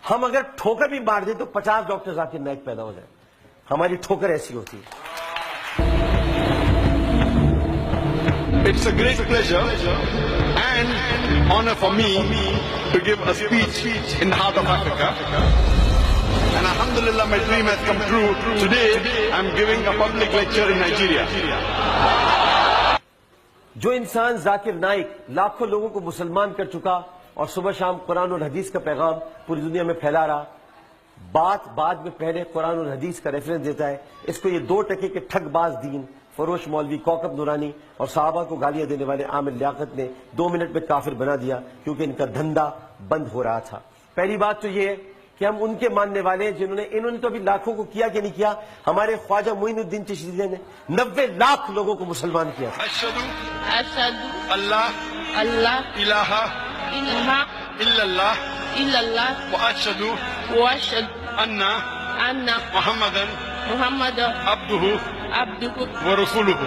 हम अगर ठोकर भी मार दें तो 50 डॉक्टर जाकिर नाइक पैदा हो जाए। हमारी ठोकर ऐसी होती है। It's a great pleasure and honor for me to give a speech in the heart of Africa. And alhamdulillah, my dream has come true. Today, I'm giving a public lecture in Nigeria. जो इंसान जाकिर नाइक लाखों लोगों को मुसलमान कर चुका और सुबह शाम कुरान और हदीस का पैगाम पूरी दुनिया में फैला रहा, बाद में पहले कुरान और हदीस का रेफरेंस देता है, इसको ये 2 टके के ठगबाज दीन फरोश मौलवी कौकब नूरानी और साहबा को गालियां देने वाले आमिर लियाकत ने 2 मिनट में काफिर बना दिया, क्योंकि इनका धंधा बंद हो रहा था। पहली बात तो ये है कि हम उनके मानने वाले हैं जिन्होंने, इन्होंने तो अभी लाखों को किया कि नहीं किया। हमारे ख्वाजा मोइनुद्दीन चिश्ती ने 90 लाख लोगों को मुसलमान किया। अशहदु अल्लाह अल्लाह इलाहा इल्लल्लाह व अशहदु अन्ना मुहम्मदन अब्दुहु व रसूलुहु।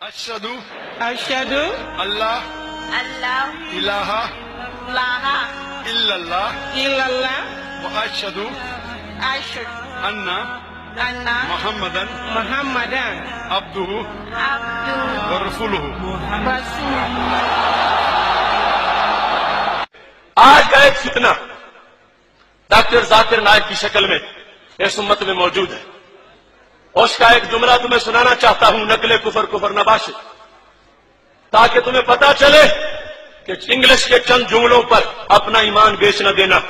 अशहदु अल्लाह इलाहा इल्लल्लाह व अशहदु अन्ना मुहम्मदन अब्दुहु व रसूलुहु। आज का एक फितना डॉक्टर जाकिर नाइक की शक्ल में इस उम्मत में मौजूद है। उसका एक जुमला तुम्हें सुनाना चाहता हूं, नकले कुफर नबाशे, ताकि तुम्हें पता चले कि इंग्लिश के चंद जुमलों पर अपना ईमान बेच न देना।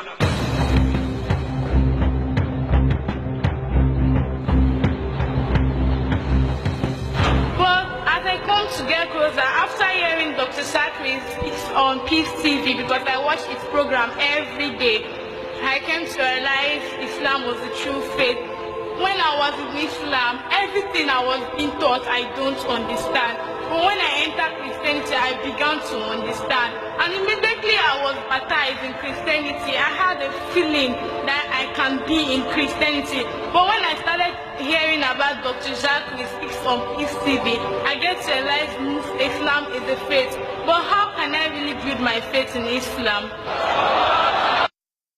To get closer, after hearing Dr. Zakri on Peace TV, because I watch his program every day, I came to realize Islam was the true faith. When I was in Islam, everything I was being taught I don't understand. But when I entered Christianity, I began to understand. And immediately I was baptized in Christianity. I had a feeling that I can be in Christianity. But when I started hearing about Dr. Zakri speaks on Peace TV, I get to realize Islam is a faith. But how can I really build my faith in Islam?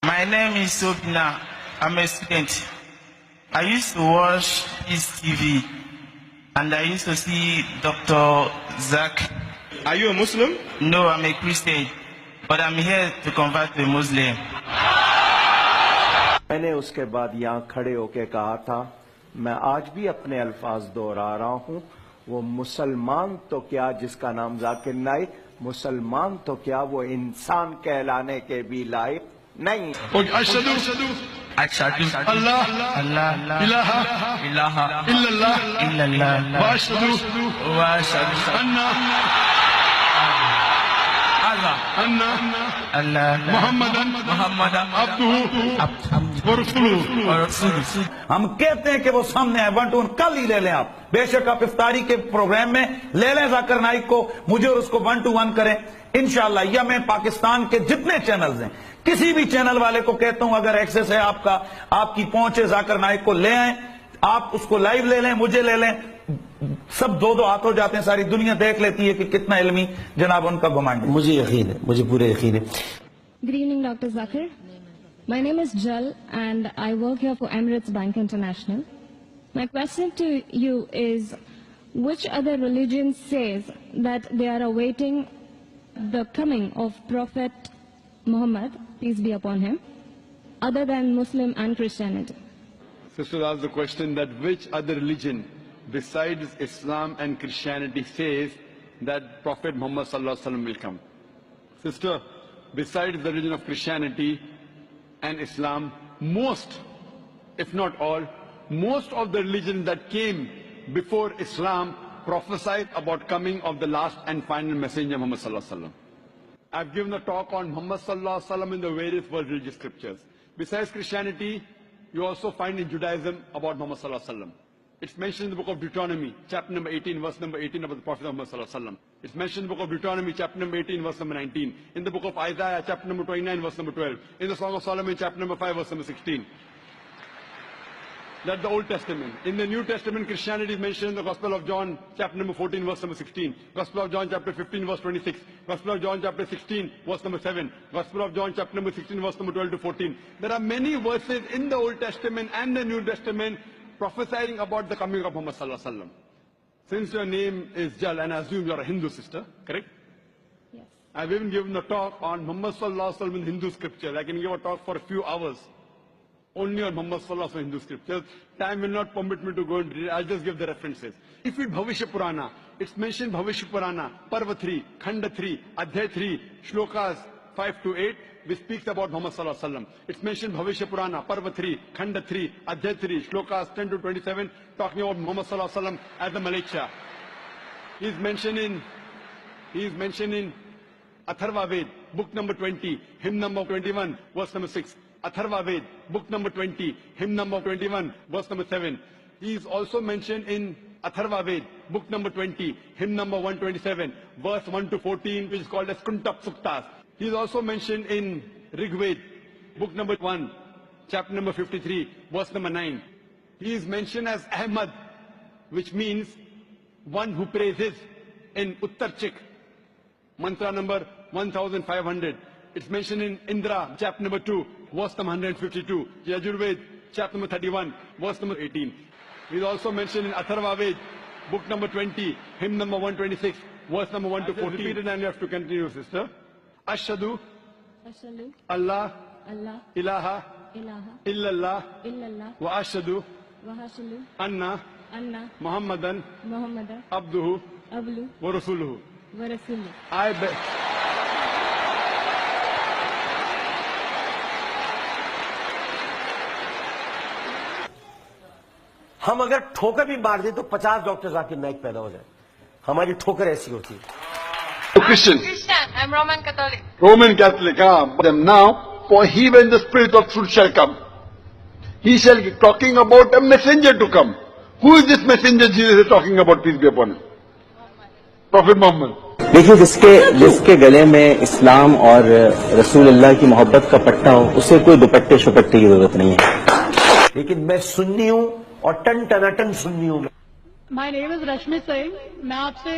My name is Sobina. I'm a student. I used to watch Peace TV and I used to see Dr. Zak. Are you a Muslim? No, I'm a Christian, but I'm here to convert to Muslim. मैंने उसके बाद यहाँ खड़े होके कहा था, मैं आज भी अपने अल्फाज दोहरा रहा हूँ, वो मुसलमान तो क्या जिसका नाम जाकिर नाइक, मुसलमान तो क्या वो इंसान कहलाने के भी लायक नहीं। अशहदु अल्लाह इलाहा इल्लल्लाह व अशहदु अन्ना मुहम्मदन अब्दुहु व रसूलुहु। हम कहते हैं कि वो सामने है, 1 to 1 कल ही ले लें आप, बेशक आप इफ्तारी के प्रोग्राम में ले लें जाकिर नाइक को, मुझे और उसको 1 to 1 करें इंशाअल्लाह। या मैं पाकिस्तान के जितने चैनल्स हैं, किसी भी चैनल वाले को कहता हूं, अगर एक्सेस है आपका, आपकी पहुंच है, जाकिर नाइक को ले आए, आप उसको लाइव ले लें, मुझे ले लें, सब 2-2 हाथ हो जाते हैं, सारी दुनिया देख लेती है कि कितना इल्मी जनाब उनका घुमांड। मुझे यकीन है, मुझे पूरे यकीन है। Good evening, Dr. Zakir. My name is Jal and I work here for Emirates Bank International. My question to you is, which other religion says that they are awaiting the coming of Prophet Muhammad, peace be upon him, other than Muslim and Christianity? Sister asked the question that which other religion besides Islam and Christianity says that Prophet Muhammad sallallahu alaihi wasallam will come. Sister, besides the religion of Christianity and Islam, most, if not all, most of the religions that came before Islam prophesied about coming of the last and final messenger Muhammad sallallahu alaihi wasallam. I've given a talk on Muhammad sallallahu alaihi wasallam in the various world religious scriptures. Besides Christianity, you also find in Judaism about Muhammad sallallahu alaihi wasallam. It's mentioned in the book of Deuteronomy, chapter number 18, verse number 18 about the Prophet Muhammad sallallahu alaihi wasallam. It's mentioned in the book of Deuteronomy, chapter number 18, verse number 19. In the book of Isaiah, chapter number 29, verse number 12. In the Song of Solomon, chapter number 5, verse number 16. That's the Old Testament. In the New Testament, Christianity is mentioned in the Gospel of John, chapter number 14, verse number 16. Gospel of John, chapter 15, verse 26. Gospel of John, chapter 16, verse number 7. Gospel of John, chapter number 16, verse number 12 to 14. There are many verses in the Old Testament and the New Testament prophesying about the coming of Muhammad sallallahu alaihi wasallam. Since your name is Jal, and I assume you're a Hindu sister, correct? Yes. I've even given a talk on Muhammad sallallahu alaihi wasallam in Hindu scripture. I can give a talk for a few hours. Only on Muhammad sallallahu alaihi wasallam Hindu scriptures. Time will not permit me to go into it. I'll just give the references. If you read Bhavishya Purana, it's mentioned Bhavishya Purana, Parva 3, Khanda 3, Adhyay 3, Shlokas 5 to 8, which speaks about Muhammad sallallahu alaihi wasallam. It's mentioned Bhavishya Purana, Parva 3, Khanda 3, Adhyay 3, Shlokas 10 to 27, talking about Muhammad sallallahu alaihi wasallam as the Malaika. He is mentioned in Atharva Ved, book number 20, hymn number 21, verse number 6. Atharva Ved, book number 20, hymn number 21, verse number 7. He is also mentioned in Atharva Ved, book number 20, hymn number 127, verse 1 to 14, which is called as Kuntap Suktas. He is also mentioned in Rig Ved, book number 1, chapter number 53, verse number 9. He is mentioned as Ahmad, which means one who praises, in Uttar Chik, mantra number 1500. It's mentioned in Indra, chapter number 2, verse number 152. Yajurved, chapter number 31, verse number 18. It is also mentioned in Atharva Ved, book number 20, hymn number 126, verse number 1 to 14. Repeat it and you have to continue, sister. Ashhadu Ashhadu Allah Allah ilaha ilaha illallah illallah wa ashhadu wa ashhadu anna anna Muhammadan Muhammadan abduhu abduhu wa rasuluhu. wa rasuluhu. I beg. हम अगर ठोकर भी मार दे तो 50 doctor Zakir Naik पैदा हो जाए. हमारी ठोकर ऐसी होती है. Christian. I'm Roman Catholic. Roman Catholic, them now, for he when the Spirit of truth shall come, he shall be talking about a messenger to come. Who is this messenger Jesus is talking about, peace be upon him? Prophet Muhammad. देखिए जिसके गले में इस्लाम और रसूल अल्लाह की मोहब्बत का पट्टा हो, उसे कोई दुपट्टे शुपट्टे की जरूरत नहीं है. लेकिन मैं सुन्नी हूं और टन टनाटन सुन्नी हूं. My name is Rashmi Singh. मैं आपसे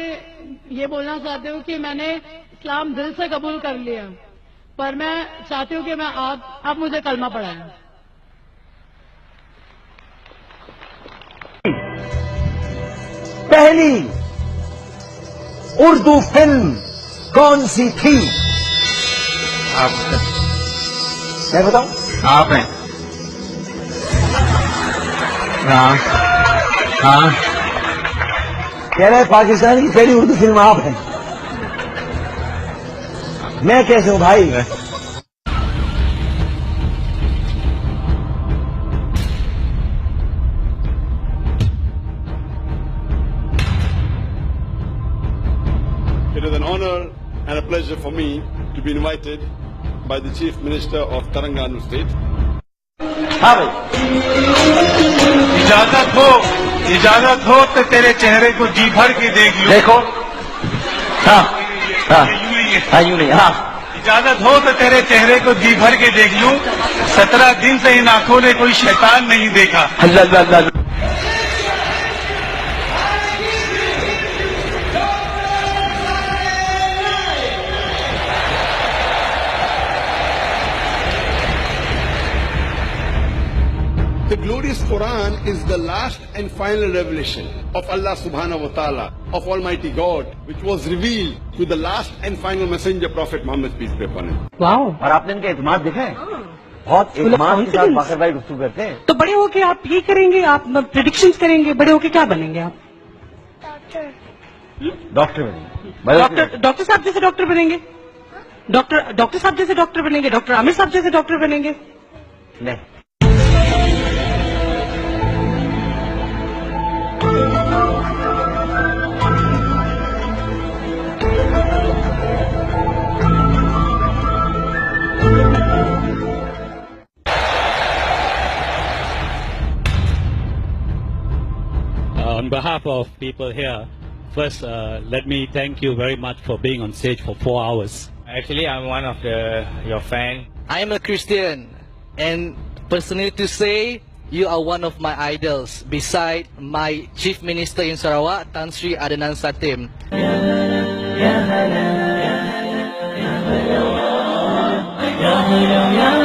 ये बोलना चाहती हूँ कि मैंने इस्लाम दिल से कबूल कर लिया, पर मैं चाहती हूँ कि मैं आप मुझे कलमा पढ़ाएं. पहली उर्दू फिल्म कौन सी थी? आप मैं बताऊं? आप हैं. हाँ हाँ. कह रहे पाकिस्तान की पहली उर्दू फिल्म आप हैं. मैं कैसे हूं भाई? It is an honor and a pleasure for me to be invited by the Chief Minister of Telangana State. हाँ भाई. इजाजत हो तो तेरे चेहरे को जी भर के देख लूं. देखो. हाँ हाँ हाँ, यूं नहीं. हाँ. इजाजत हो तो तेरे चेहरे को जी भर के देख लूं. 17 दिन से इन आंखों ने कोई शैतान नहीं देखा. अल्लाह अल्लाह अल्लाह. The glorious Quran is the last and final revelation of Allah subhanahu wa ta'ala, of Almighty God, which was revealed to the last and final messenger, Prophet Muhammad, peace be upon him. Wow. और आपने इनका एतमाद देखा है? बहुत एतमाद के साथ बाकर भाई गुफ्तगू करते हैं. तो बड़े होके आप ये करेंगे, आप प्रेडिक्शंस करेंगे, बड़े होके क्या बनेंगे आप? डॉक्टर बनेंगे. डॉक्टर साहब जैसे डॉक्टर बनेंगे. डॉक्टर साहब जैसे डॉक्टर बनेंगे. डॉक्टर आमिर साहब जैसे डॉक्टर बनेंगे. नहीं. On behalf of people here, first let me thank you very much for being on stage for 4 hours. Actually, I'm one of your fan. I am a Christian, and personally to say, you are one of my idols beside my Chief Minister in Sarawak, Tan Sri Adnan Satem. Ya